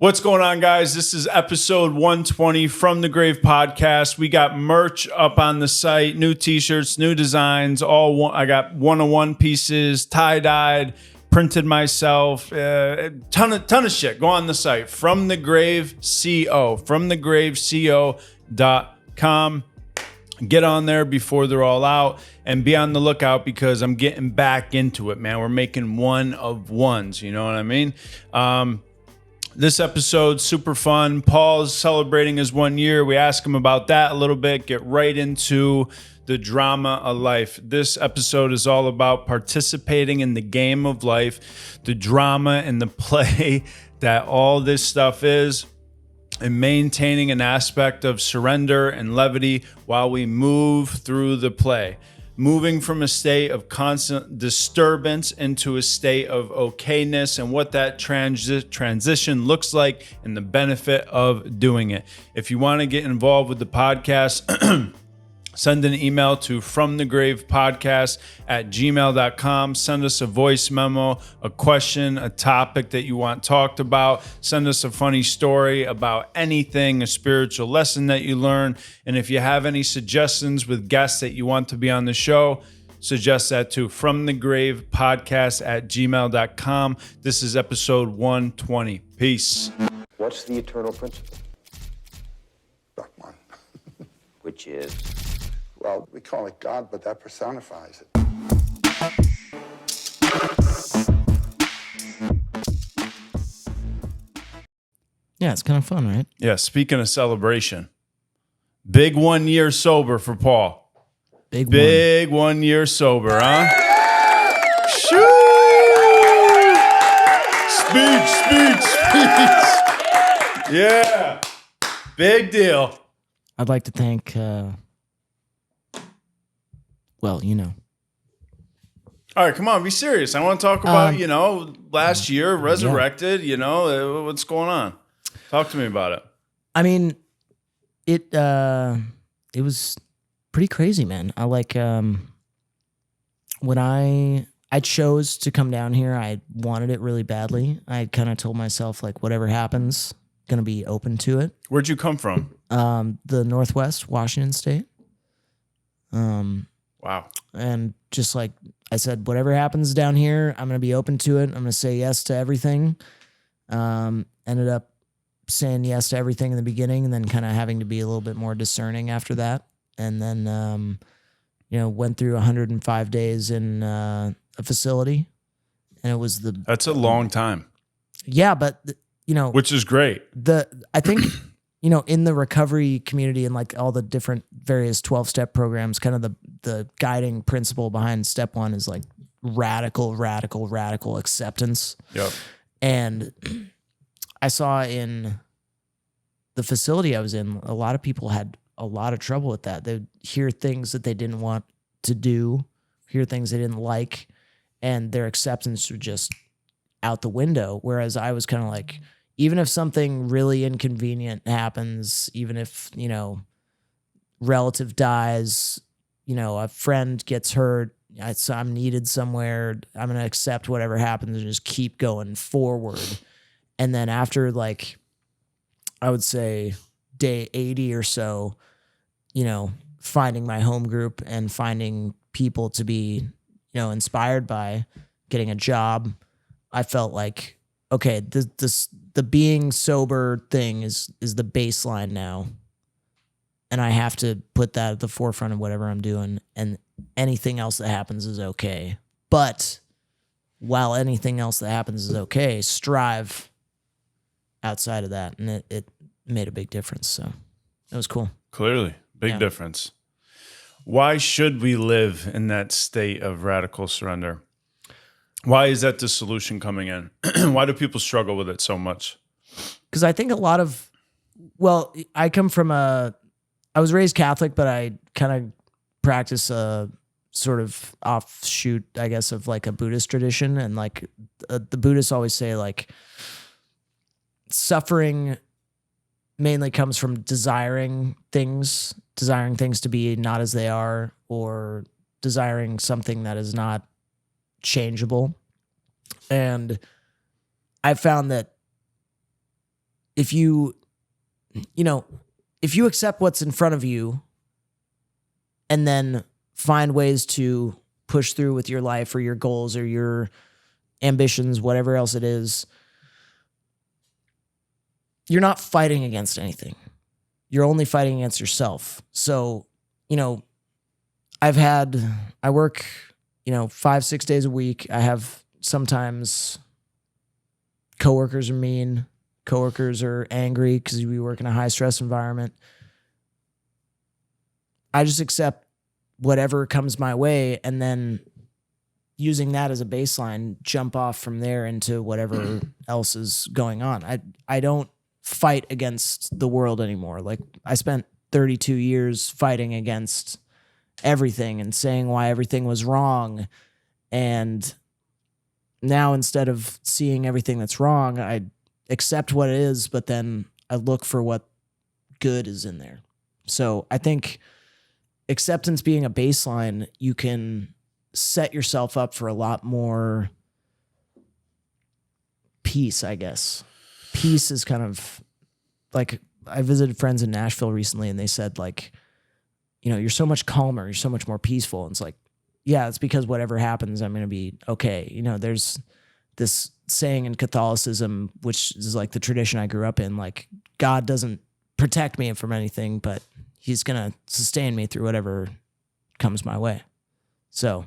What's going on, guys? This is episode 120 from the Grave Podcast. We got merch up on the site, new t-shirts, new designs, I got one-on-one pieces, tie-dyed, printed myself, ton of shit. Go on the site, fromthegravec.com. Get on there before they're all out and be on the lookout because I'm getting back into it, man. We're making one of ones, you know what I mean? This episode, super fun. Paul's celebrating his 1 year. We ask him about that a little bit, get right into the drama of life. This episode is all about participating in the game of life, the drama and the play that all this stuff is, and maintaining an aspect of surrender and levity while we move through the play. Moving from a state of constant disturbance into a state of okayness and what that transition looks like and the benefit of doing it. If you want to get involved with the podcast, send an email to fromthegravepodcast@gmail.com. Send us a voice memo, a question, a topic that you want talked about. Send us a funny story about anything, a spiritual lesson that you learn. And if you have any suggestions with guests that you want to be on the show, suggest that to fromthegravepodcast@gmail.com. This is episode 120. Peace. What's the eternal principle? But one. Which is? Well, we call it God, but that personifies it. Yeah, it's kind of fun, right? Yeah, speaking of celebration, big 1 year sober for Paul. Big 1 year sober, huh? Shoo! Speech. Yeah. Big deal. I'd like to thank, well, you know. All right, come on, be serious. I want to talk about, last year, resurrected, what's going on? Talk to me about it. I mean, it was pretty crazy, man. I like, when I chose to come down here, I wanted it really badly. I kind of told myself, like, whatever happens, going to be open to it. Where'd you come from? The Northwest, Washington State. Wow. And just like I said, whatever happens down here, I'm going to be open to it. I'm going to say yes to everything. Ended up saying yes to everything in the beginning and then kind of having to be a little bit more discerning after that. And then, went through 105 days in a facility. And it was That's a long time. Yeah, but, which is great. I think... in the recovery community and like all the different various 12-step programs, kind of the guiding principle behind step one is like radical acceptance. Yep. And I saw in the facility I was in, a lot of people had a lot of trouble with that. They'd hear things that they didn't want to do, hear things they didn't like, and their acceptance was just out the window. Whereas I was kind of like, even if something really inconvenient happens, even if, relative dies, a friend gets hurt, I'm needed somewhere, I'm going to accept whatever happens and just keep going forward. And then after like, I would say day 80 or so, finding my home group and finding people to be, inspired by, getting a job, I felt like, okay, the being sober thing is the baseline now. And I have to put that at the forefront of whatever I'm doing. And anything else that happens is okay. But while anything else that happens is okay, strive outside of that. And it made a big difference. So it was cool. Clearly, big difference. Why should we live in that state of radical surrender? Why is that the solution coming in? Why do people struggle with it so much? Because I think I was raised Catholic, but I kind of practice a sort of offshoot, I guess, of like a Buddhist tradition. And like the Buddhists always say like suffering mainly comes from desiring things to be not as they are, or desiring something that is not changeable. And I found that if you accept what's in front of you and then find ways to push through with your life or your goals or your ambitions, whatever else it is, you're not fighting against anything. You're only fighting against yourself. So, I work, 5-6 days a week. I have sometimes coworkers are mean, coworkers are angry because we work in a high stress environment. I just accept whatever comes my way and then using that as a baseline, jump off from there into whatever else is going on. I don't fight against the world anymore. Like, I spent 32 years fighting against everything and saying why everything was wrong. And now, instead of seeing everything that's wrong, I accept what it is, but then I look for what good is in there. So I think acceptance being a baseline, you can set yourself up for a lot more peace, I guess. Peace is kind of like, I visited friends in Nashville recently and they said, like, you're so much calmer, you're so much more peaceful. And it's like, yeah, it's because whatever happens, I'm going to be okay. There's this saying in Catholicism, which is like the tradition I grew up in, like, God doesn't protect me from anything, but he's going to sustain me through whatever comes my way. So,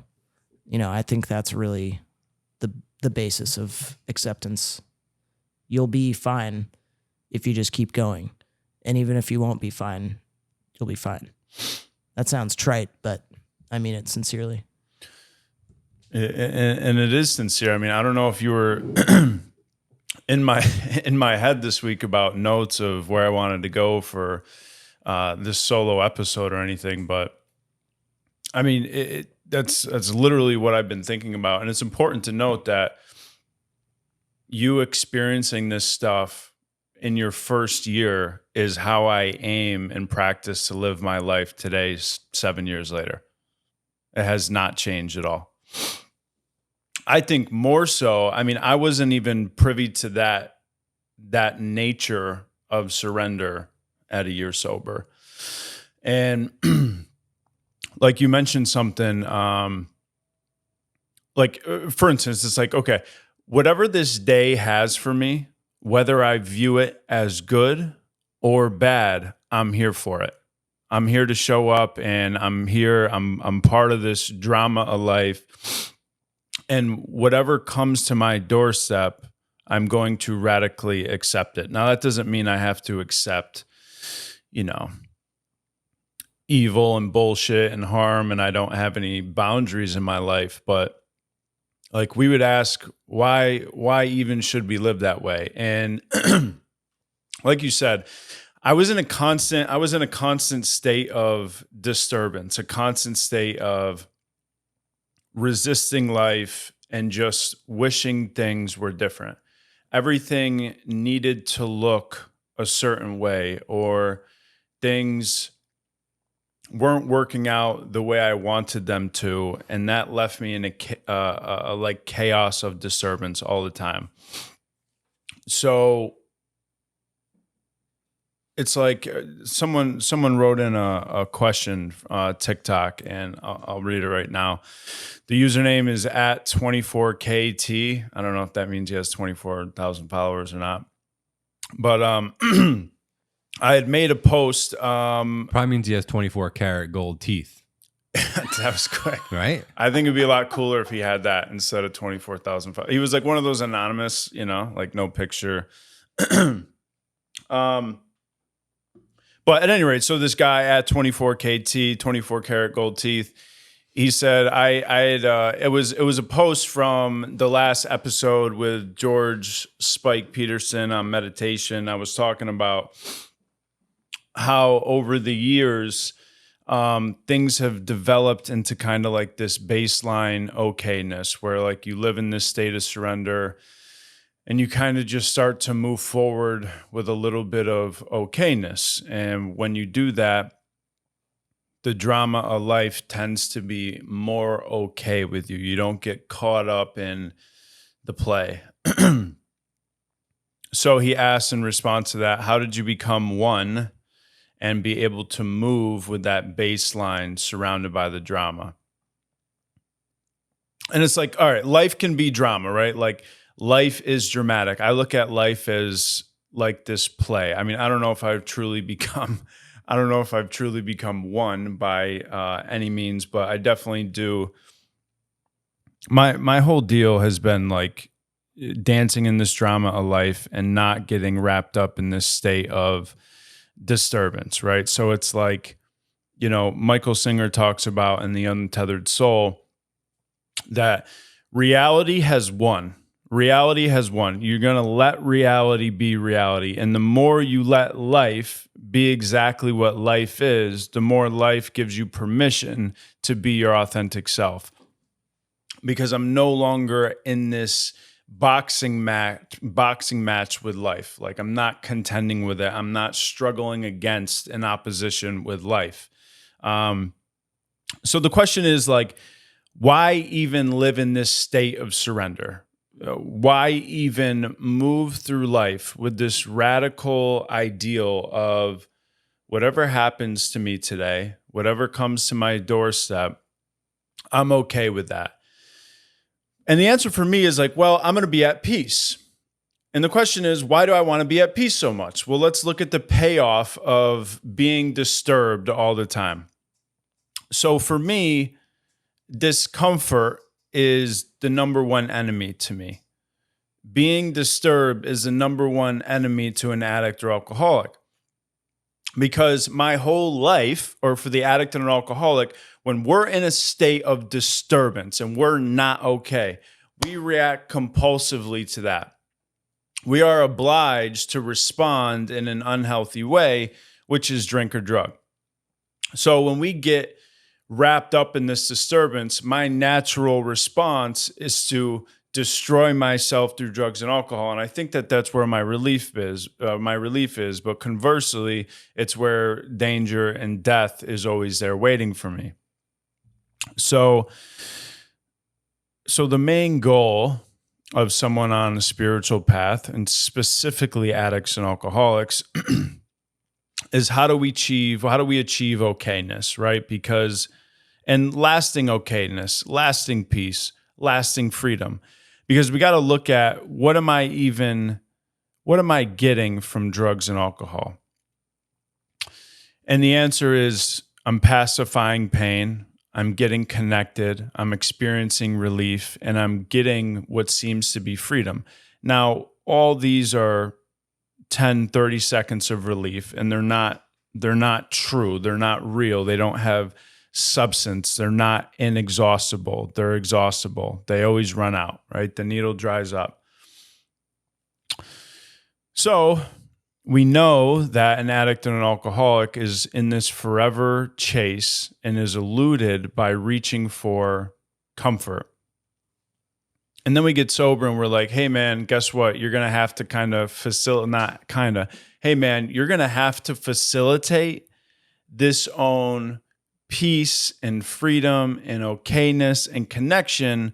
I think that's really the basis of acceptance. You'll be fine if you just keep going. And even if you won't be fine, you'll be fine. That sounds trite, but I mean it sincerely. And it is sincere. I mean, I don't know if you were in my head this week about notes of where I wanted to go for this solo episode or anything, but I mean, that's literally what I've been thinking about. And it's important to note that you experiencing this stuff in your first year is how I aim and practice to live my life today, 7 years later. It has not changed at all. I think more so, I mean, I wasn't even privy to that nature of surrender at a year sober. And like you mentioned something, for instance, it's like, okay, whatever this day has for me, whether I view it as good or bad, I'm here for it. I'm here to show up, and I'm here. I'm part of this drama of life. And whatever comes to my doorstep, I'm going to radically accept it. Now, that doesn't mean I have to accept, evil and bullshit and harm, and I don't have any boundaries in my life. But like, we would ask, why even should we live that way? And like you said, I was in a constant state of disturbance, a constant state of resisting life and just wishing things were different. Everything needed to look a certain way, or things weren't working out the way I wanted them to, and that left me in a like chaos of disturbance all the time. So it's like someone wrote in a question, TikTok, and I'll read it right now. The username is at 24KT. I don't know if that means he has 24,000 followers or not, but I had made a post. Probably means he has 24 karat gold teeth. That was quick, right? I think it'd be a lot cooler if he had that instead of 24,000. He was like one of those anonymous, like no picture. But at any rate, so this guy at 24KT, 24 karat gold teeth, he said, it was a post from the last episode with George Spike Peterson on meditation. I was talking about how over the years, things have developed into kind of like this baseline okayness where like you live in this state of surrender and you kind of just start to move forward with a little bit of okayness. And when you do that, the drama of life tends to be more okay with you. You don't get caught up in the play. So he asks in response to that, how did you become one and be able to move with that baseline surrounded by the drama? And it's like, all right, life can be drama, right? Like life is dramatic. I look at life as like this play. I mean, I don't know if I've truly become one by any means, but I definitely do. My whole deal has been like dancing in this drama of life and not getting wrapped up in this state of disturbance, right? So it's like, Michael Singer talks about in The Untethered Soul that reality has won. Reality has won. You're going to let reality be reality. And the more you let life be exactly what life is, the more life gives you permission to be your authentic self. Because I'm no longer in this boxing match with life. Like I'm not contending with it. I'm not struggling against an opposition with life. So the question is like, why even live in this state of surrender? Why even move through life with this radical ideal of whatever happens to me today, whatever comes to my doorstep, I'm okay with that. And the answer for me is like, well, I'm going to be at peace. And the question is, why do I want to be at peace so much? Well, let's look at the payoff of being disturbed all the time. So for me, discomfort is the number one enemy to me. Being disturbed is the number one enemy to an addict or alcoholic. Because my whole life, or for the addict and an alcoholic, when we're in a state of disturbance and we're not okay, we react compulsively to that. We are obliged to respond in an unhealthy way, which is drink or drug. So when we get wrapped up in this disturbance, my natural response is to destroy myself through drugs and alcohol. And I think that that's where my relief is. But conversely, it's where danger and death is always there waiting for me. So the main goal of someone on a spiritual path, and specifically addicts and alcoholics, is how do we achieve okayness, right? And lasting okayness, lasting peace, lasting freedom. Because we got to look at what am I getting from drugs and alcohol? And the answer is I'm pacifying pain, I'm getting connected, I'm experiencing relief, and I'm getting what seems to be freedom. Now, all these are 10, 30 seconds of relief, and they're not true, they're not real, they don't have substance, they're not inexhaustible, they're exhaustible. They always run out, right? The needle dries up. So we know that an addict and an alcoholic is in this forever chase and is eluded by reaching for comfort. And then we get sober and we're like, hey man, guess what? You're going to have to you're going to have to facilitate this own peace and freedom and okayness and connection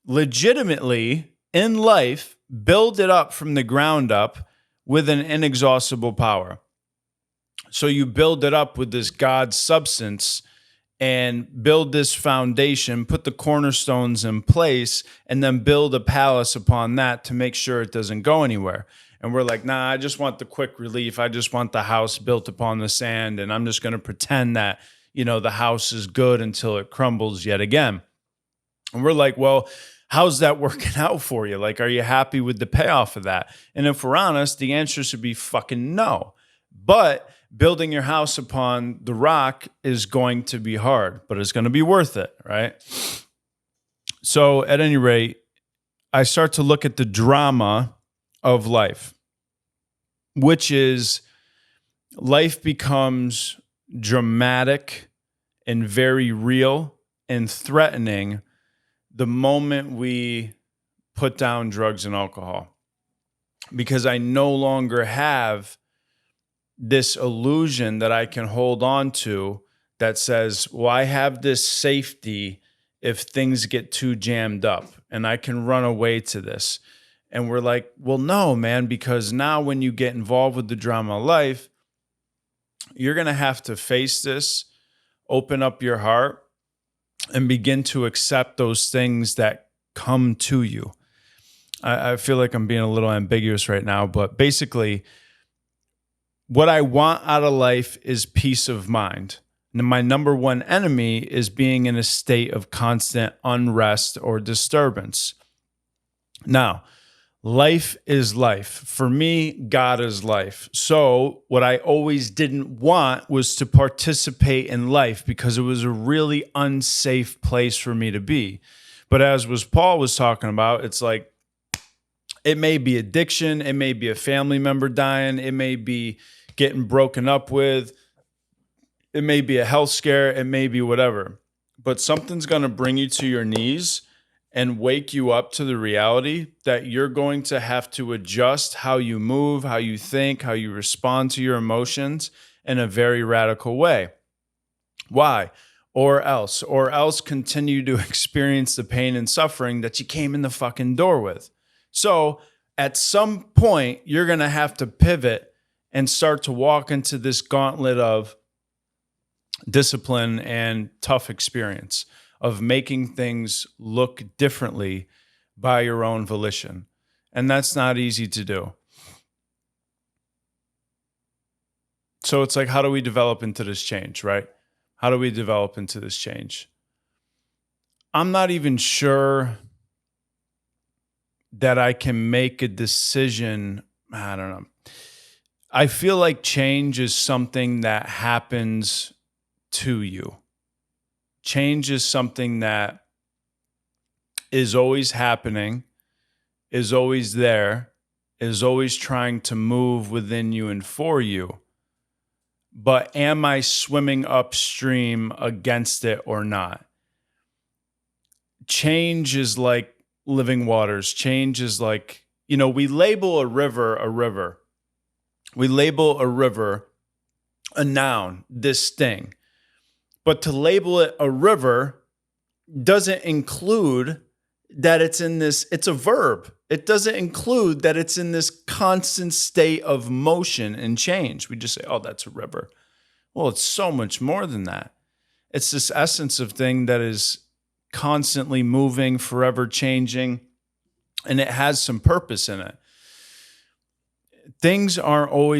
legitimately in life, build it up from the ground up with an inexhaustible power. So you build it up with this God substance and build this foundation, put the cornerstones in place, and then build a palace upon that to make sure it doesn't go anywhere. And we're like, nah, I just want the quick relief. I just want the house built upon the sand, and I'm just going to pretend that the house is good until it crumbles yet again. And we're like, well, how's that working out for you? Like, are you happy with the payoff of that? And if we're honest, the answer should be fucking no. But building your house upon the rock is going to be hard, but it's going to be worth it, right? So at any rate, I start to look at the drama of life, which is life becomes dramatic and very real and threatening the moment we put down drugs and alcohol, because I no longer have this illusion that I can hold on to that says, well, I have this safety if things get too jammed up and I can run away to this. And we're like, well, no, man, because now when you get involved with the drama of life, you're going to have to face this, open up your heart, and begin to accept those things that come to you. I feel like I'm being a little ambiguous right now, but basically, what I want out of life is peace of mind. And my number one enemy is being in a state of constant unrest or disturbance. Now, life is life. For me, God is life. So what I always didn't want was to participate in life because it was a really unsafe place for me to be. But as Paul was talking about, it's like, it may be addiction. It may be a family member dying. It may be getting broken up with. It may be a health scare. It may be whatever. But something's going to bring you to your knees and wake you up to the reality that you're going to have to adjust how you move, how you think, how you respond to your emotions in a very radical way. Why? Or else continue to experience the pain and suffering that you came in the fucking door with. So at some point, you're going to have to pivot and start to walk into this gauntlet of discipline and tough experience of making things look differently by your own volition. And that's not easy to do. So it's like, how do we develop into this change, right? How do we develop into this change? I'm not even sure that I can make a decision. I don't know. I feel like change is something that happens to you. Change is something that is always happening, is always there, is always trying to move within you and for you. But am I swimming upstream against it or not? Change is like living waters. Change is like, we label a river a river. We label a river a noun, this thing. But to label it a river doesn't include that it's a verb. It doesn't include that it's in this constant state of motion and change. We just say, oh, that's a river. Well, it's so much more than that. It's this essence of thing that is constantly moving, forever changing, and it has some purpose in it. Things are never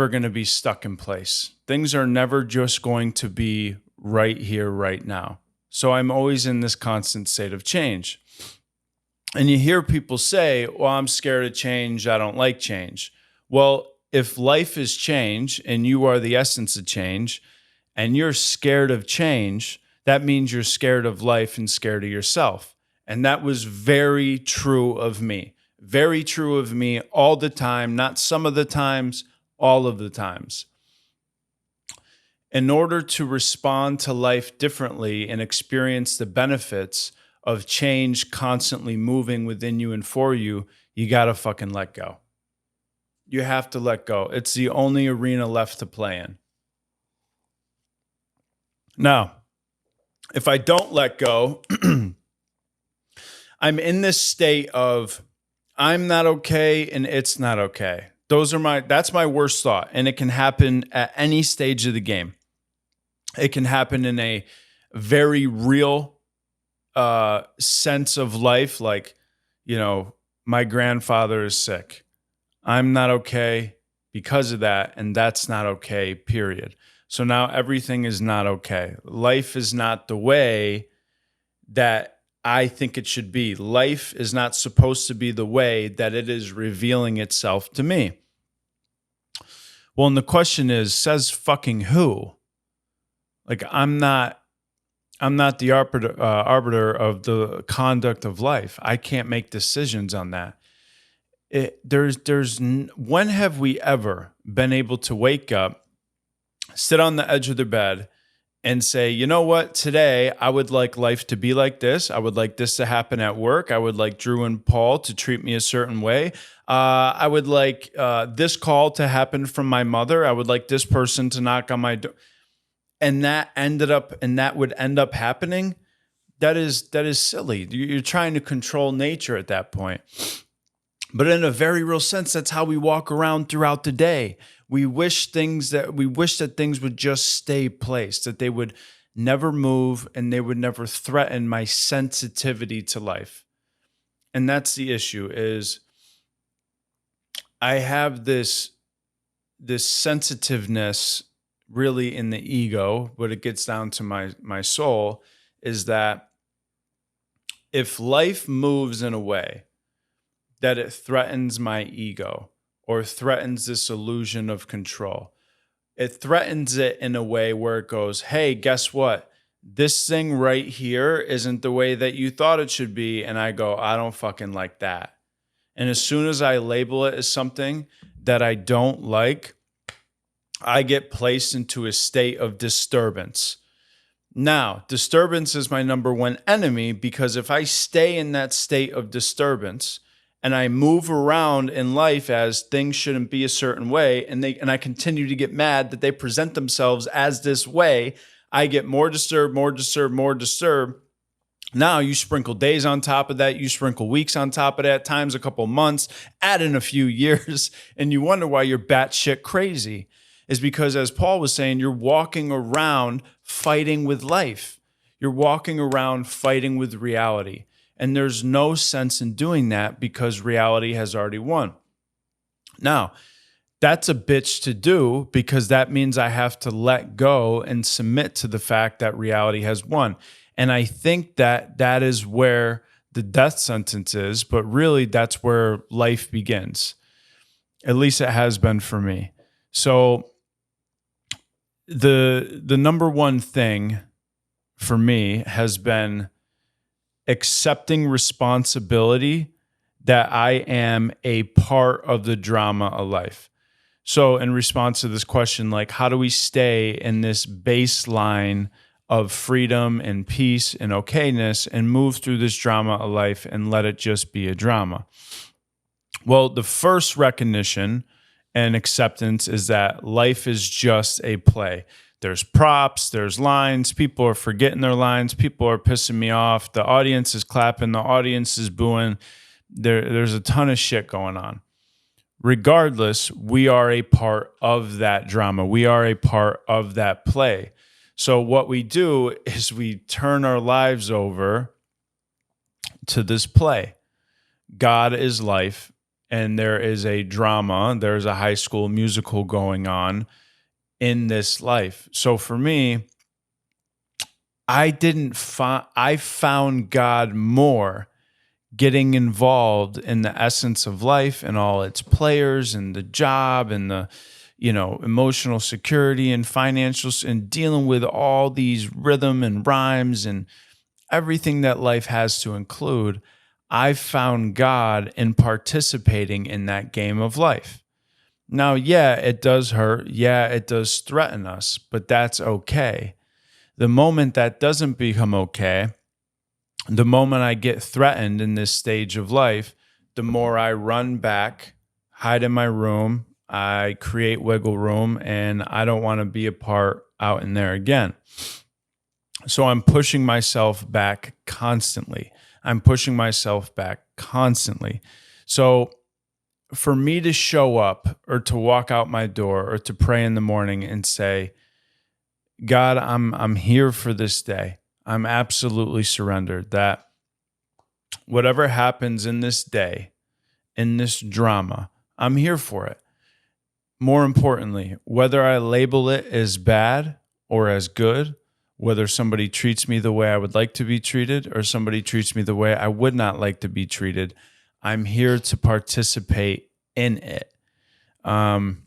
going to be stuck in place. Things are never just going to be right here, right now. So I'm always in this constant state of change. And you hear people say, well, I'm scared of change. I don't like change. Well, if life is change and you are the essence of change and you're scared of change, that means you're scared of life and scared of yourself. And that was very true of me. Very true of me all the time, not some of the times, all of the times. In order to respond to life differently and experience the benefits of change constantly moving within you and for you, you got to fucking let go. You have to let go. It's the only arena left to play in. Now, if I don't let go, I'm in this state of I'm not okay and it's not okay. That's my worst thought. And it can happen at any stage of the game. It can happen in a very real sense of life. Like, my grandfather is sick. I'm not okay because of that. And that's not okay, period. So now everything is not okay. Life is not the way that I think it should be. Life is not supposed to be the way that it is revealing itself to me. Well, and the question is, says fucking who? Like, I'm not the arbiter of the conduct of life. I can't make decisions on that. When have we ever been able to wake up, sit on the edge of the bed, and say, you know what, today I would like life to be like this. I would like this to happen at work. I would like Drew and Paul to treat me a certain way. I would like this call to happen from my mother. I would like this person to knock on my door. And that would end up happening. that is silly. You're trying to control nature at that point. But in a very real sense, that's how we walk around throughout the day. We wish that things would just stay placed, that they would never move and they would never threaten my sensitivity to life. And that's the issue, is I have this sensitiveness really in the ego, but it gets down to my soul, is that if life moves in a way that it threatens my ego or threatens this illusion of control, it threatens it in a way where it goes, hey, guess what? This thing right here isn't the way that you thought it should be. And I go, I don't fucking like that. And as soon as I label it as something that I don't like, I get placed into a state of disturbance. Now, disturbance is my number one enemy, because if I stay in that state of disturbance and I move around in life as things shouldn't be a certain way, and I continue to get mad that they present themselves as this way, I get more disturbed, more disturbed, more disturbed. Now you sprinkle days on top of that, you sprinkle weeks on top of that, times a couple months, add in a few years, and you wonder why you're batshit crazy. Is because, as Paul was saying, you're walking around fighting with life. You're walking around fighting with reality. And there's no sense in doing that, because reality has already won. Now, that's a bitch to do, because that means I have to let go and submit to the fact that reality has won. And I think that is where the death sentence is, but really that's where life begins. At least it has been for me. So the number one thing for me has been accepting responsibility that I am a part of the drama of life. So in response to this question, like, how do we stay in this baseline of freedom and peace and okayness and move through this drama of life and let it just be a drama? Well, the first recognition and acceptance is that life is just a play. There's props, there's lines, people are forgetting their lines, people are pissing me off, the audience is clapping, the audience is booing. There's a ton of shit going on. Regardless, we are a part of that drama. We are a part of that play. So what we do is we turn our lives over to this play. God is life, and there is a drama, there's a high school musical going on in this life. So for me, I found God more getting involved in the essence of life and all its players and the job and the, emotional security and financials and dealing with all these rhythm and rhymes and everything that life has to include. I found God in participating in that game of life. Now, yeah, it does hurt. Yeah, it does threaten us, but that's okay. The moment that doesn't become okay, the moment I get threatened in this stage of life, the more I run back, hide in my room, I create wiggle room, and I don't want to be a part out in there again. So I'm pushing myself back constantly. So for me to show up or to walk out my door or to pray in the morning and say, God, I'm here for this day. I'm absolutely surrendered that whatever happens in this day, in this drama, I'm here for it. More importantly, whether I label it as bad or as good, whether somebody treats me the way I would like to be treated or somebody treats me the way I would not like to be treated, I'm here to participate in it. And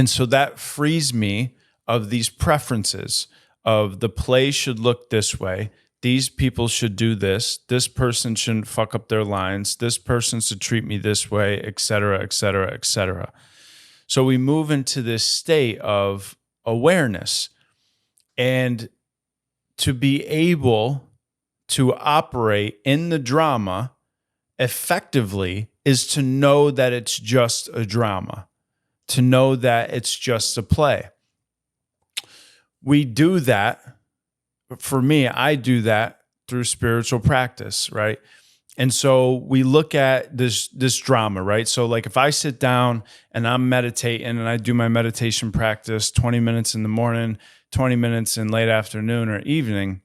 so that frees me of these preferences of the play should look this way. These people should do this. This person shouldn't fuck up their lines. This person should treat me this way, et cetera, et cetera, et cetera. So we move into this state of awareness. And to be able to operate in the drama effectively is to know that it's just a drama, to know that it's just a play. We do that. For me, I do that through spiritual practice, right? And so we look at this drama, right? So like if I sit down and I'm meditating and I do my meditation practice 20 minutes in the morning, 20 minutes in late afternoon or evening,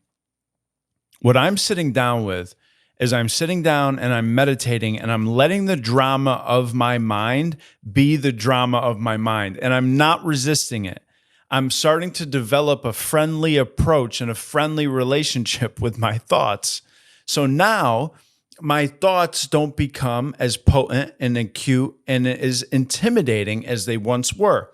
what I'm sitting down with is I'm sitting down and I'm meditating and I'm letting the drama of my mind be the drama of my mind. And I'm not resisting it. I'm starting to develop a friendly approach and a friendly relationship with my thoughts. So now my thoughts don't become as potent and acute and as intimidating as they once were.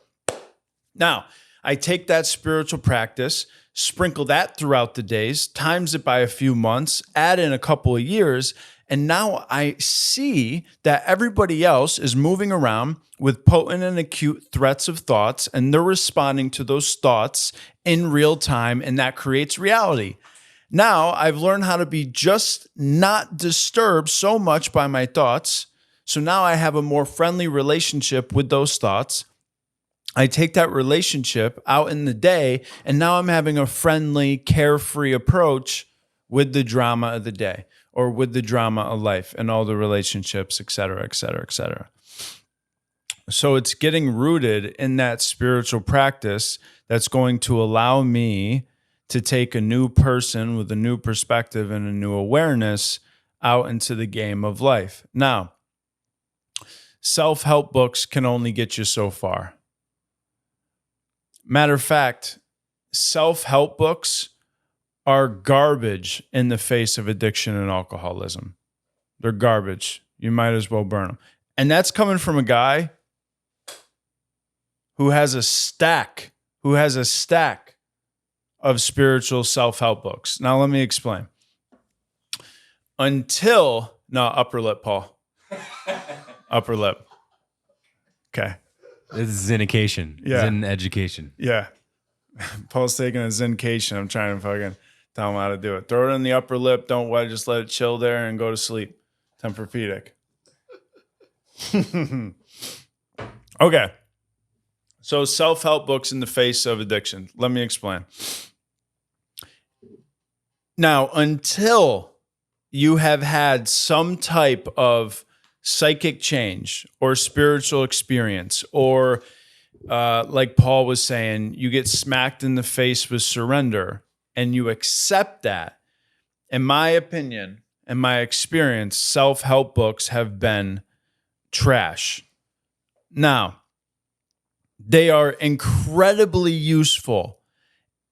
Now, I take that spiritual practice, sprinkle that throughout the days, times it by a few months, add in a couple of years, and now I see that everybody else is moving around with potent and acute threats of thoughts, and they're responding to those thoughts in real time, and that creates reality. Now I've learned how to be just not disturbed so much by my thoughts. So now I have a more friendly relationship with those thoughts. I take that relationship out in the day, and now I'm having a friendly, carefree approach with the drama of the day or with the drama of life and all the relationships, et cetera, et cetera, et cetera. So it's getting rooted in that spiritual practice that's going to allow me to take a new person with a new perspective and a new awareness out into the game of life. Now, self-help books can only get you so far. Matter of fact, self-help books are garbage in the face of addiction and alcoholism. They're garbage. You might as well burn them. And that's coming from a guy who has a stack of spiritual self-help books. Now, let me explain. Upper lip, Paul. Upper lip. Okay. This is Zenication. Yeah. Zen education. Yeah. Paul's taking a Zencation. I'm trying to fucking tell him how to do it. Throw it in the upper lip. Don't wet. Just let it chill there and go to sleep. Tempur-Pedic. Okay. So self-help books in the face of addiction. Let me explain. Now, until you have had some type of psychic change or spiritual experience, or like Paul was saying, you get smacked in the face with surrender and you accept that, in my opinion and my experience, self-help books have been trash. Now, they are incredibly useful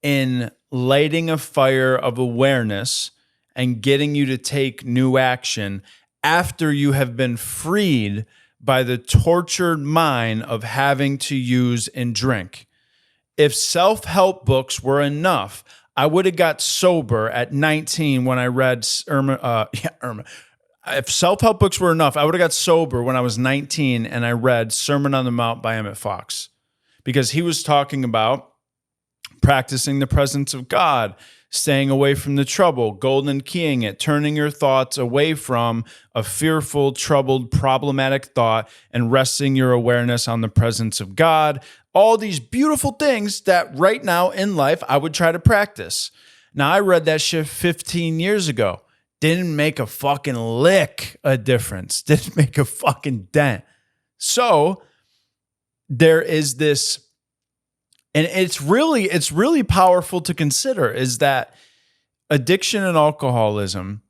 in lighting a fire of awareness and getting you to take new action after you have been freed by the tortured mind of having to use and drink. If self-help books were enough, I would have got sober at 19 when I read If self-help books were enough, I would have got sober when I was 19 and I read Sermon on the Mount by Emmett Fox, because he was talking about practicing the presence of God, staying away from the trouble, golden keying it, turning your thoughts away from a fearful, troubled, problematic thought and resting your awareness on the presence of God. All these beautiful things that right now in life I would try to practice. Now, I read that shit 15 years ago. Didn't make a fucking lick of difference. Didn't make a fucking dent. So there is this, and it's really powerful to consider, is that addiction and alcoholism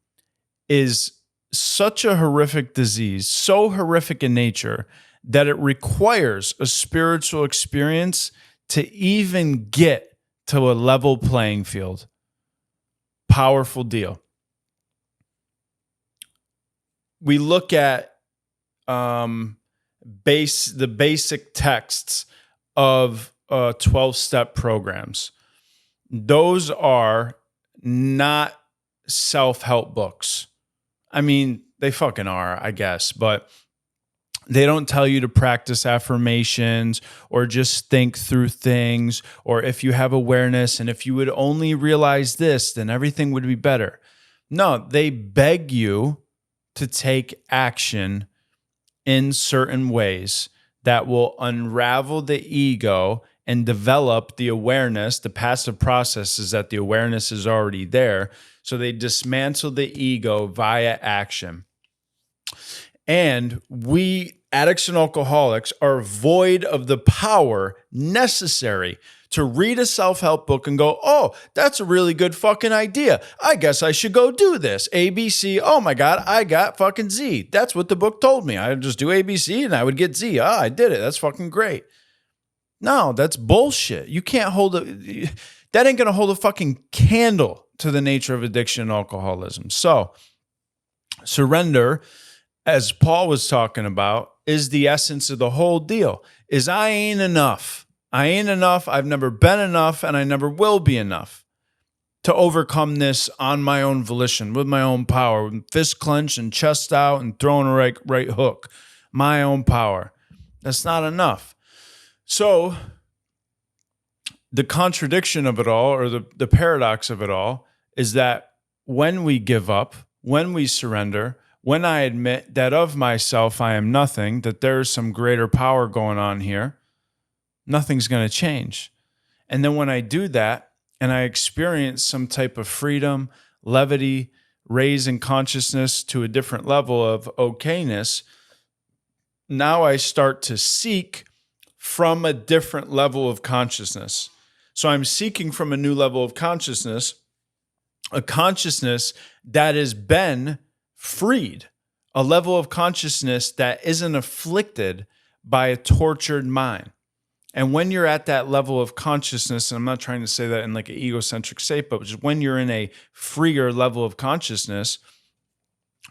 is such a horrific disease, so horrific in nature, that it requires a spiritual experience to even get to a level playing field. Powerful deal. We look at the basic texts of 12-step programs. Those are not self-help books. I mean, they fucking are, I guess, but they don't tell you to practice affirmations or just think through things, or if you have awareness and if you would only realize this, then everything would be better. No, they beg you to take action in certain ways that will unravel the ego and develop the awareness. The passive process is that the awareness is already there. So they dismantle the ego via action. And we, addicts and alcoholics, are void of the power necessary to read a self-help book and go, oh, that's a really good fucking idea. I guess I should go do this. A, B, C. Oh my God, I got fucking Z. That's what the book told me. I would just do A, B, C and I would get Z. Ah, I did it. That's fucking great. No, that's bullshit. You can't that ain't going to hold a fucking candle to the nature of addiction and alcoholism. So surrender, as Paul was talking about, is the essence of the whole deal, is I ain't enough. I ain't enough. I've never been enough, and I never will be enough to overcome this on my own volition, with my own power, with fist clenched and chest out and throwing a right hook. My own power. That's not enough. So the contradiction of it all, or the paradox of it all, is that when we give up, when we surrender, when I admit that of myself I am nothing, that there's some greater power going on here, nothing's going to change. And then when I do that and I experience some type of freedom, levity, raising consciousness to a different level of okayness, now I start to seek from a different level of consciousness. So I'm seeking from a new level of consciousness, a consciousness that has been freed, a level of consciousness that isn't afflicted by a tortured mind. And when you're at that level of consciousness, and I'm not trying to say that in like an egocentric state, but just when you're in a freer level of consciousness,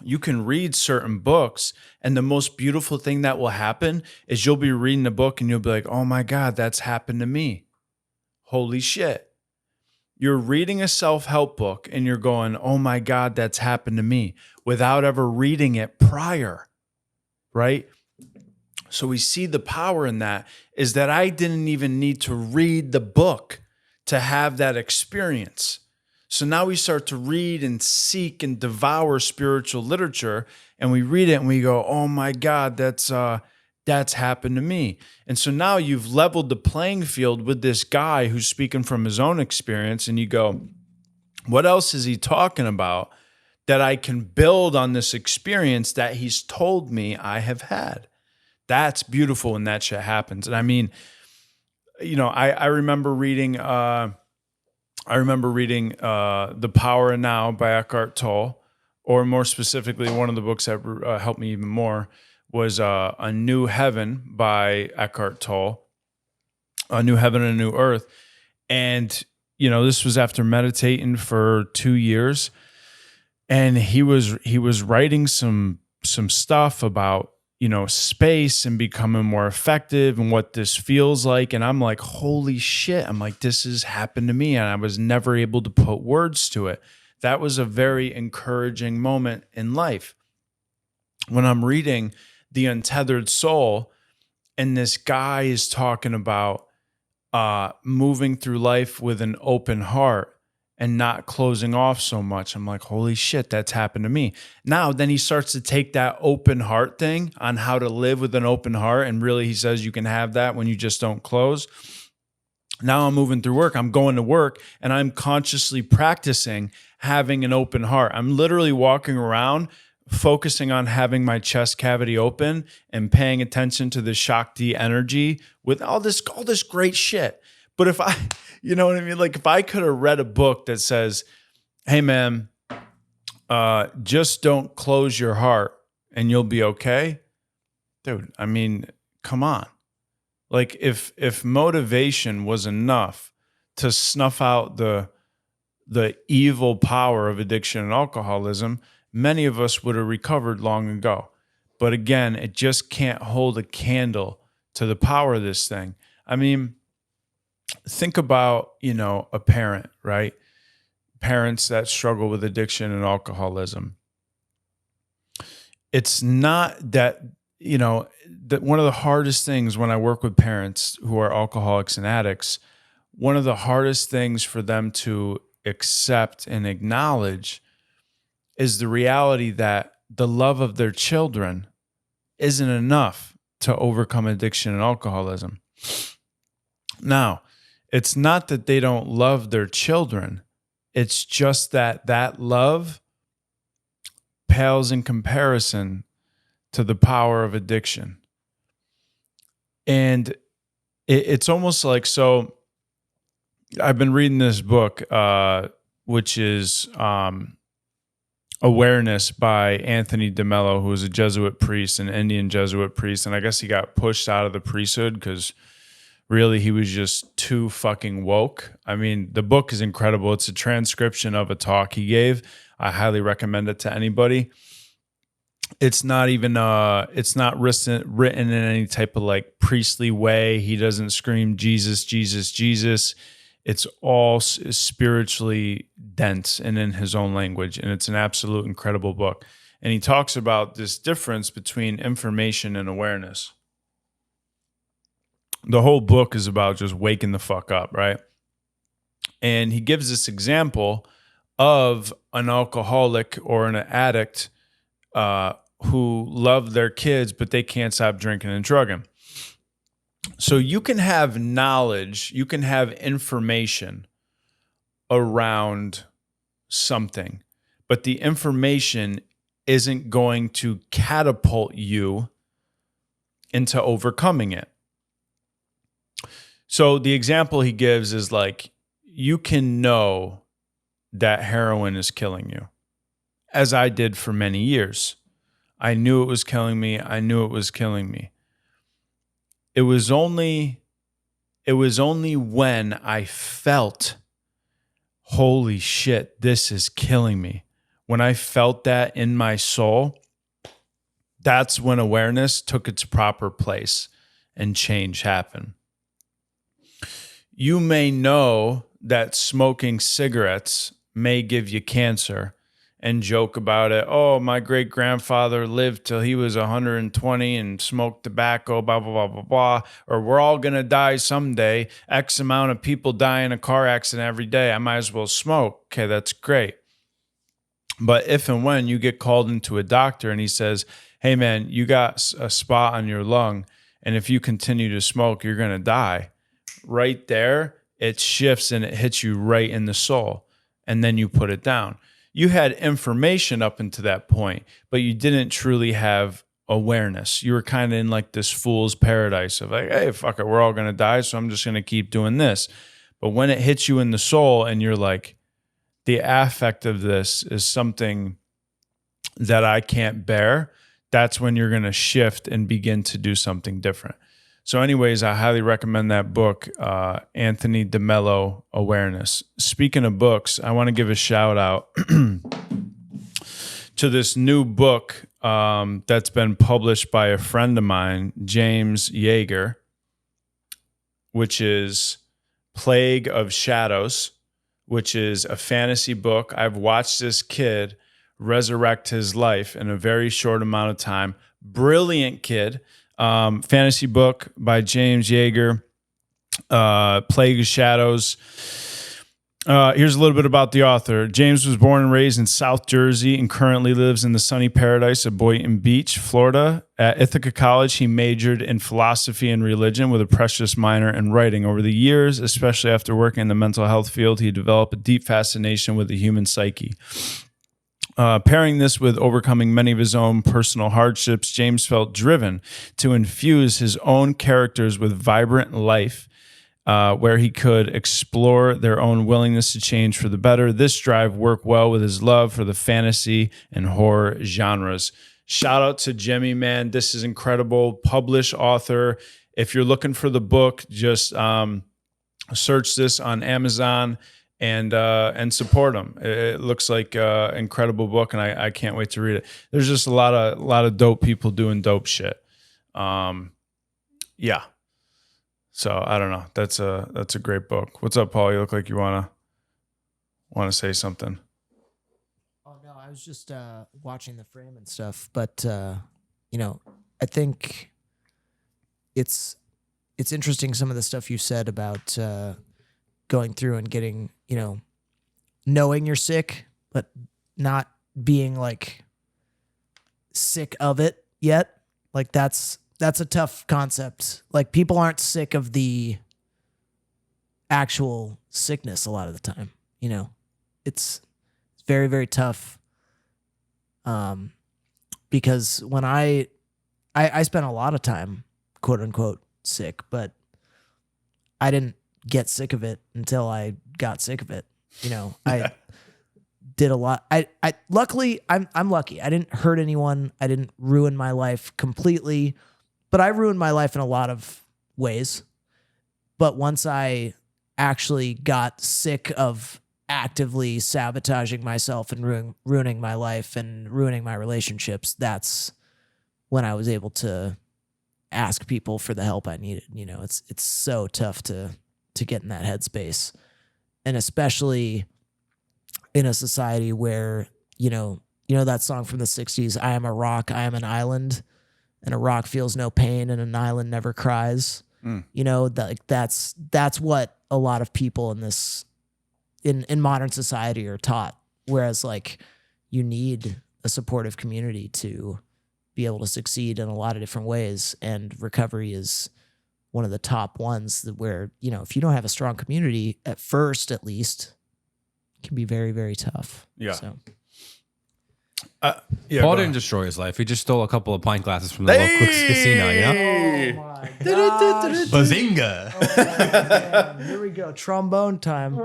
you can read certain books, and the most beautiful thing that will happen is you'll be reading a book and you'll be like, oh my God, that's happened to me. Holy shit. You're reading a self-help book and you're going, oh my God, that's happened to me, without ever reading it prior, right? So we see the power in that is that I didn't even need to read the book to have that experience. So now we start to read and seek and devour spiritual literature, and we read it and we go, oh my God, that's happened to me. And so now you've leveled the playing field with this guy who's speaking from his own experience, and you go, what else is he talking about that I can build on this experience that he's told me I have had? That's beautiful when that shit happens. And I mean, you know, I remember reading The Power of Now by Eckhart Tolle, or more specifically, one of the books that helped me even more was A New Heaven by Eckhart Tolle, A New Heaven and a New Earth. And, you know, this was after meditating for 2 years. And he was writing some stuff about, you know, space and becoming more effective and what this feels like. And I'm like, holy shit. I'm like, this has happened to me. And I was never able to put words to it. That was a very encouraging moment in life. When I'm reading The Untethered Soul, and this guy is talking about moving through life with an open heart and not closing off so much. I'm like, holy shit, that's happened to me. Now, then he starts to take that open heart thing on how to live with an open heart. And really, he says you can have that when you just don't close. Now I'm moving through work. I'm going to work and I'm consciously practicing having an open heart. I'm literally walking around focusing on having my chest cavity open and paying attention to the Shakti energy with all this great shit. But if you know what I mean? Like if I could have read a book that says, hey man, just don't close your heart and you'll be okay. Dude, I mean, come on. Like if motivation was enough to snuff out the evil power of addiction and alcoholism, many of us would have recovered long ago. But again, it just can't hold a candle to the power of this thing. I mean, think about, you know, a parent, right? Parents that struggle with addiction and alcoholism. It's not that, you know, that one of the hardest things when I work with parents who are alcoholics and addicts, one of the hardest things for them to accept and acknowledge is the reality that the love of their children isn't enough to overcome addiction and alcoholism. Now, it's not that they don't love their children. It's just that that love pales in comparison to the power of addiction. And it's almost like, so I've been reading this book, which is Awareness by Anthony DeMello, who was a Jesuit priest, an Indian Jesuit priest. And I guess he got pushed out of the priesthood because really he was just too fucking woke. I mean, the book is incredible. It's a transcription of a talk he gave. I highly recommend it to anybody. It's not even it's not written in any type of like priestly way. He doesn't scream Jesus, Jesus, Jesus. It's all spiritually dense and in his own language, and it's an absolute incredible book. And he talks about this difference between information and awareness. The whole book is about just waking the fuck up, right? And he gives this example of an alcoholic or an addict who love their kids, but they can't stop drinking and drugging. So you can have knowledge, you can have information around something, but the information isn't going to catapult you into overcoming it. So the example he gives is like, you can know that heroin is killing you, as I did for many years. I knew it was killing me. I knew it was killing me. It was only when I felt, holy shit, this is killing me. When I felt that in my soul, that's when awareness took its proper place and change happened. You may know that smoking cigarettes may give you cancer and joke about it. Oh, my great grandfather lived till he was 120 and smoked tobacco, blah, blah, blah, blah, blah. Or we're all going to die someday. X amount of people die in a car accident every day. I might as well smoke. Okay, that's great. But if and when you get called into a doctor and he says, hey, man, you got a spot on your lung, and if you continue to smoke, you're going to die. Right there, it shifts and it hits you right in the soul. And then you put it down. You had information up until that point, but you didn't truly have awareness. You were kind of in like this fool's paradise of like, hey, fuck it, we're all going to die, so I'm just going to keep doing this. But when it hits you in the soul and you're like, the affect of this is something that I can't bear, that's when you're going to shift and begin to do something different. So anyways, I highly recommend that book, Anthony DeMello, Awareness. Speaking of books, I want to give a shout out to this new book that's been published by a friend of mine, James Yeager, which is Plague of Shadows, which is a fantasy book. I've watched this kid resurrect his life in a very short amount of time. Brilliant kid. Fantasy book by James Yeager, Plague of Shadows. Here's a little bit about the author. James was born and raised in South Jersey and currently lives in the sunny paradise of Boynton Beach, Florida. At Ithaca College, he majored in philosophy and religion with a precious minor in writing. Over the years, especially after working in the mental health field, he developed a deep fascination with the human psyche. Pairing this with overcoming many of his own personal hardships, James felt driven to infuse his own characters with vibrant life, where he could explore their own willingness to change for the better. This drive worked well with his love for the fantasy and horror genres. Shout out to Jimmy, man. This is incredible. Published author. If you're looking for the book, just search this on Amazon and support them. It looks like an incredible book, and I can't wait to read it. There's just a lot of dope people doing dope shit. Yeah. So I don't know. That's a great book. What's up, Paul? You look like you wanna say something. Oh no, I was just watching the frame and stuff, but I think it's interesting some of the stuff you said about going through and getting, knowing you're sick, but not being like sick of it yet. Like that's a tough concept. Like people aren't sick of the actual sickness a lot of the time. You know, it's very, very tough. Because when I spent a lot of time, quote unquote, sick, but I didn't get sick of it until I got sick of it. You know, I did a lot. I luckily I'm lucky. I didn't hurt anyone. I didn't ruin my life completely, but I ruined my life in a lot of ways. But once I actually got sick of actively sabotaging myself and ruining my life and ruining my relationships, that's when I was able to ask people for the help I needed. You know, it's so tough to get in that headspace, and especially in a society where, you know that song from the 60s, I am a rock, I am an island, and a rock feels no pain and an island never cries. You know, that's what a lot of people in this in modern society are taught. Whereas like you need a supportive community to be able to succeed in a lot of different ways, and recovery is one of the top ones that where, you know, if you don't have a strong community at first, at least, it can be very, very tough. Yeah. So. Yeah, Paul go didn't ahead. destroy his life. He just stole a couple of pint glasses from the local casino, you know? Oh my gosh. Bazinga! Man, here we go. Trombone time.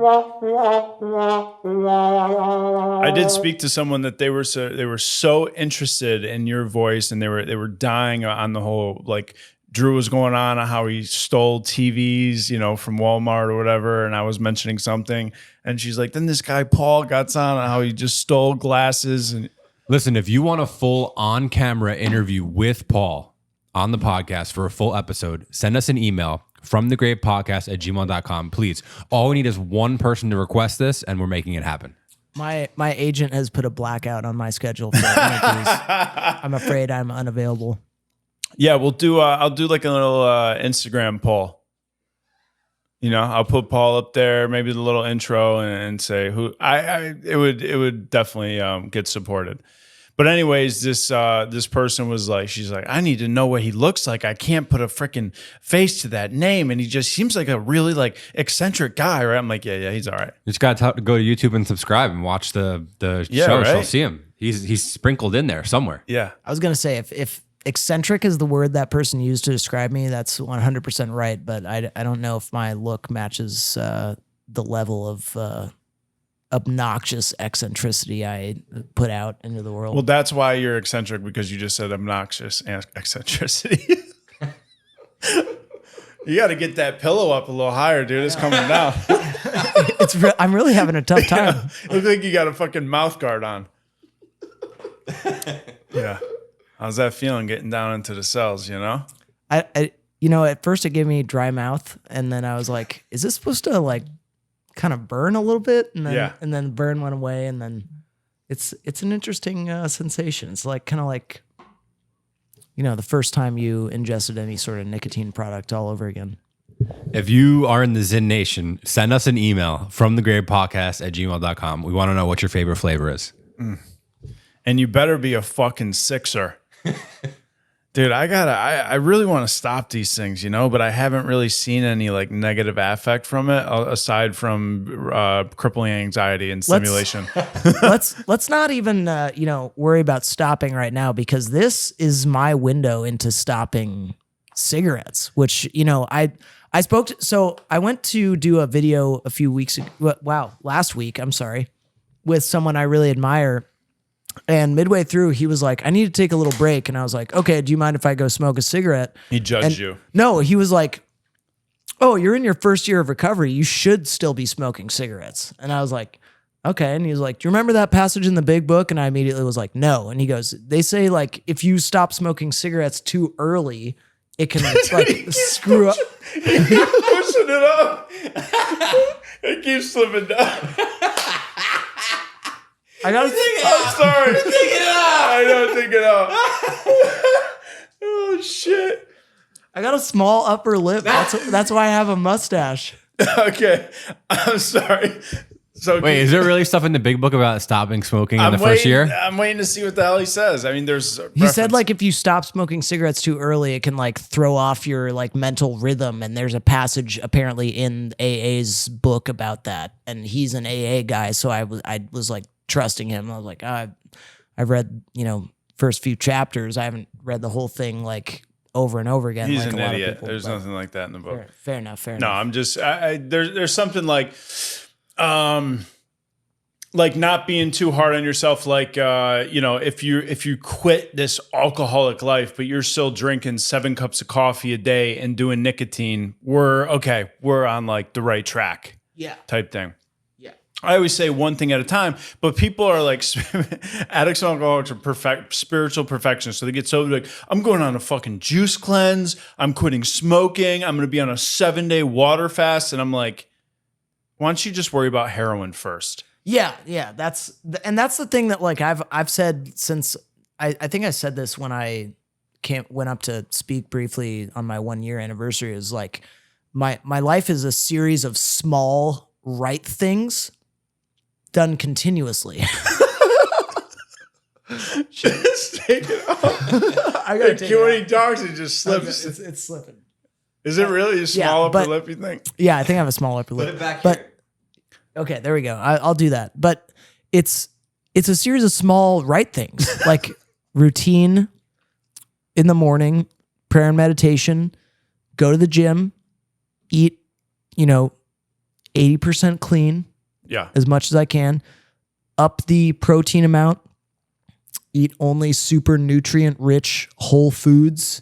I did speak to someone that they were so interested in your voice, and they were dying on the whole, like Drew was going on how he stole TVs, you know, from Walmart or whatever, and I was mentioning something, and she's like, then this guy Paul got on how he just stole glasses. And Listen, if you want a full on-camera interview with Paul on the podcast for a full episode, send us an email from thegravepodcast@gmail.com, please. All we need is one person to request this, and we're making it happen. My agent has put a blackout on my schedule for interviews. I'm afraid I'm unavailable. yeah, we'll do. I'll do like a little Instagram poll. You know, I'll put Paul up there, maybe the little intro, and say who it would definitely get supported. But anyways, this person was like, she's like, I need to know what he looks like. I can't put a freaking face to that name, and he just seems like a really like eccentric guy, right? I'm like, yeah, he's all right. You just got to go to YouTube and subscribe and watch the Yeah, show. right? You'll see him. He's sprinkled in there somewhere. Yeah, I was going to say, if eccentric is the word that person used to describe me, that's 100% right. But I don't know if my look matches the level of obnoxious eccentricity I put out into the world. well, that's why you're eccentric, because you just said obnoxious eccentricity. You got to get that pillow up a little higher, dude. It's coming down. I'm really having a tough time. Look like you got a fucking mouth guard on. Yeah. How's that feeling getting down into the cells, you know? I you know, at first it gave me dry mouth, and then I was like, is this supposed to like kind of burn a little bit? And then Yeah. and then the burn went away, and then it's an interesting sensation. It's like kind of like, you know, the first time you ingested any sort of nicotine product all over again. If you are in the Zen Nation, send us an email from thegravepodcast@gmail.com. We want to know what your favorite flavor is. And you better be a fucking sixer. Dude, I really want to stop these things, you know, but I haven't really seen any like negative affect from it aside from crippling anxiety and stimulation. let's not even you know, worry about stopping right now, because this is my window into stopping cigarettes, which, you know, I went to do a video a few weeks ago, last week, I'm sorry, with someone I really admire. And midway through, he was like, I need to take a little break. And I was like, okay, do you mind if I go smoke a cigarette? He judged And you. No, he was like, oh, you're in your first year of recovery. You should still be smoking cigarettes. And I was like, okay. And he was like, do you remember that passage in the big book? And I immediately was like, no. And he goes, they say like, if you stop smoking cigarettes too early, it can like screw up. Pushing it up. It keeps slipping down. I gotta I'm sorry. Take it out. I know, take it out. Oh shit. I got a small upper lip. That's why I have a mustache. Okay. I'm sorry. So Wait, is there really stuff in the big book about stopping smoking in the first year? I'm waiting to see what the hell he says. I mean, there's. He said like if you stop smoking cigarettes too early, it can like throw off your like mental rhythm. And there's a passage apparently in AA's book about that. And he's an AA guy, so I was like trusting him. I was like, I've read first few chapters. I haven't read the whole thing like over and over again. He's like an a lot idiot. Of people, There's nothing like that in the book. Fair enough. No, I'm just there's something like not being too hard on yourself. Like if you quit this alcoholic life, but you're still drinking 7 cups of coffee a day and doing nicotine, we're on like the right track. Yeah. Type thing. Yeah. I always say one thing at a time, but people are like addicts and alcoholics are spiritual perfectionists. So they get so like, I'm going on a fucking juice cleanse. I'm quitting smoking. I'm going to be on a 7-day water fast. And I'm like, why don't you just worry about heroin first? Yeah. That's the thing that like I've said since I think I said this when I went up to speak briefly on my 1-year anniversary, is like my life is a series of small right things done continuously. Just take it off. I gotta take when it he talks, he just slips. It's slipping. Is it really a small upper but- lip, you think? Yeah, I think I have a small upper lip. Put it back but here. okay, there we go. I'll do that. But it's a series of small right things like routine in the morning, prayer and meditation, go to the gym, eat, 80% clean Yeah. as much as I can, up the protein amount, eat only super nutrient rich whole foods.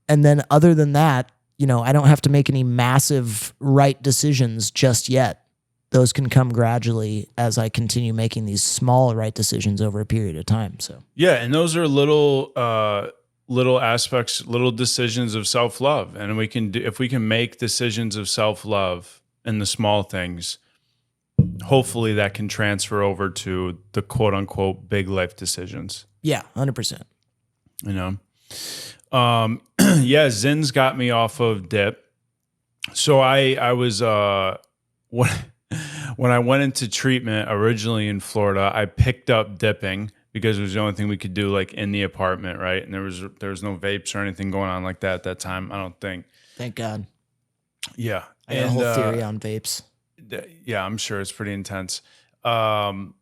And then other than that, I don't have to make any massive right decisions just yet. Those can come gradually as I continue making these small right decisions over a period of time. So Yeah, and those are little aspects, little decisions of self-love. And if we can make decisions of self-love in the small things, hopefully that can transfer over to the quote unquote big life decisions. yeah, 100%. Yeah, Zin's got me off of dip. So I was when I went into treatment originally in Florida, I picked up dipping because it was the only thing we could do like in the apartment, right? And there was no vapes or anything going on like that at that time, I don't think. Thank God. Yeah. I got a whole theory on vapes. Yeah, I'm sure it's pretty intense. And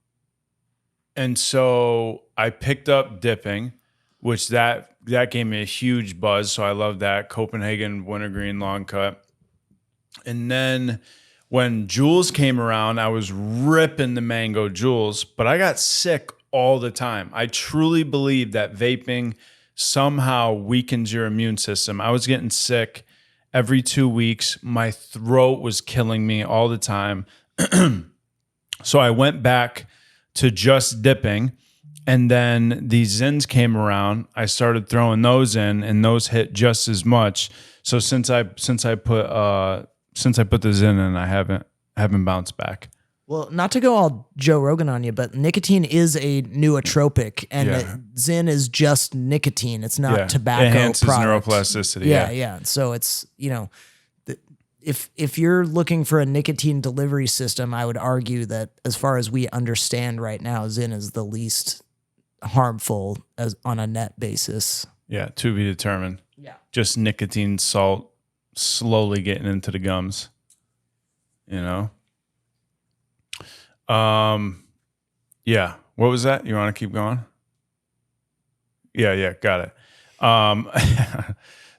so I picked up dipping, which that gave me a huge buzz. So I love that. Copenhagen wintergreen long cut. And then when Jules came around, I was ripping the mango Jules, but I got sick all the time. I truly believe that vaping somehow weakens your immune system. I was getting sick every 2 weeks. My throat was killing me all the time. So I went back to just dipping. And then these Zins came around. I started throwing those in, and those hit just as much. So since I put the Zin in, I haven't bounced back. Well, not to go all Joe Rogan on you, but nicotine is a nootropic, and Yeah. Zin is just nicotine. It's not Yeah. tobacco. It enhances product. neuroplasticity. Yeah. So it's if you're looking for a nicotine delivery system, I would argue that as far as we understand right now, Zin is the least harmful as on a net basis. Yeah, to be determined. Yeah. Just nicotine salt slowly getting into the gums. Yeah. What was that? You want to keep going? Yeah, got it.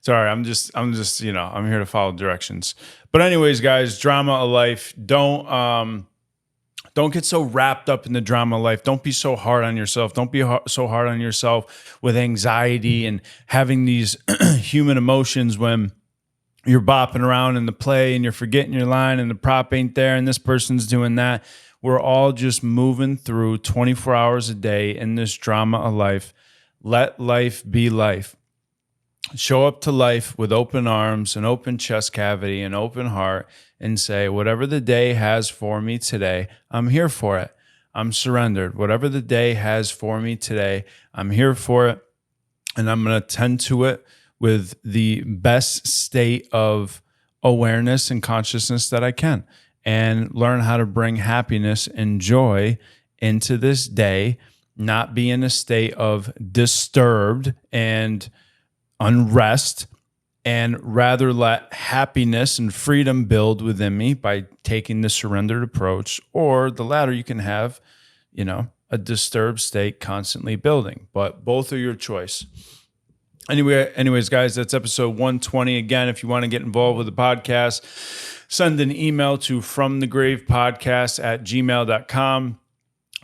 Sorry, I'm just, I'm here to follow directions. But anyways, guys, drama of life. Don't get so wrapped up in the drama of life. Don't be so hard on yourself. Don't be so hard on yourself with anxiety and having these human emotions when you're bopping around in the play and you're forgetting your line and the prop ain't there and this person's doing that. We're all just moving through 24 hours a day in this drama of life. Let life be life. Show up to life with open arms, an open chest cavity, an open heart, and say, whatever the day has for me today, I'm here for it. I'm surrendered. Whatever the day has for me today, I'm here for it. And I'm going to tend to it with the best state of awareness and consciousness that I can. and learn how to bring happiness and joy into this day, not be in a state of disturbed and unrest, and rather let happiness and freedom build within me by taking the surrendered approach. Or the latter, you can have, a disturbed state constantly building, but both are your choice. Anyways, guys, that's episode 120. Again, if you want to get involved with the podcast, send an email to fromthegravepodcast@gmail.com.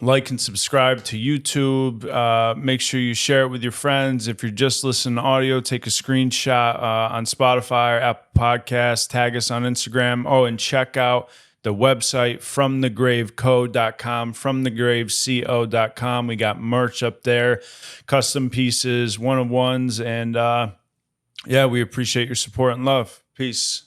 Like and subscribe to YouTube. Make sure you share it with your friends. If you're just listening to audio, take a screenshot on Spotify or Apple Podcasts. Tag us on Instagram. Oh, and check out the website, fromthegravecode.com, fromthegraveco.com. We got merch up there, custom pieces, one-of-ones. And we appreciate your support and love. Peace.